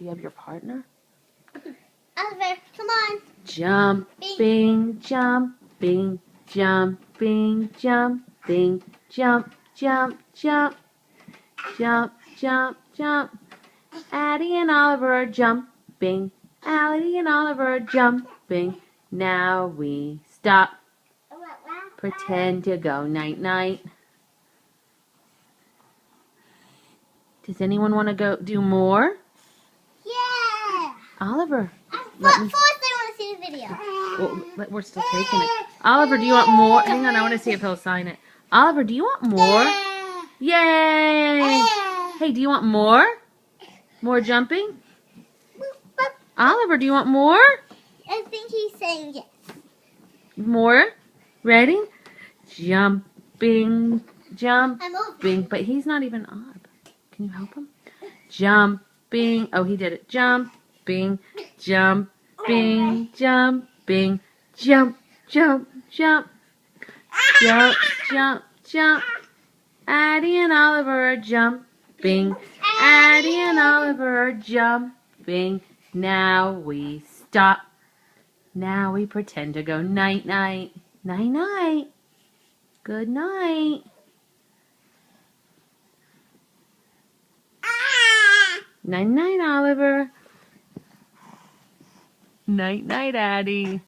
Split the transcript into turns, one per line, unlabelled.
you have your partner?
Oliver, come on.
Jumping, jumping, jumping, jumping, jump, jump, jump, jump, jump, jump. Addie and Oliver are jumping. Addie and Oliver are jumping. Now we stop. Pretend to go night-night. Does anyone want to go do more?
Yeah.
Oliver,
First, I want to see the video.
well, we're still taking it. Oliver, do you want more? Hang on, I want to see if he'll sign it. Oliver, do you want more? Yay! Hey, do you want more? More jumping? Oliver, do you want more?
I think he's saying yes.
More? Ready? Jumping, jumping. But he's not even up. Can you help him? Jumping. Oh, he did it. Jumping, jumping, jumping. Jump, jump, jump. Jump, jump, jump. Addie and Oliver are jumping. Addie and Oliver are jumping. Now we stop. Now we pretend to go night-night. Night-night. Good night. Night-night, Oliver. Night-night, Addie.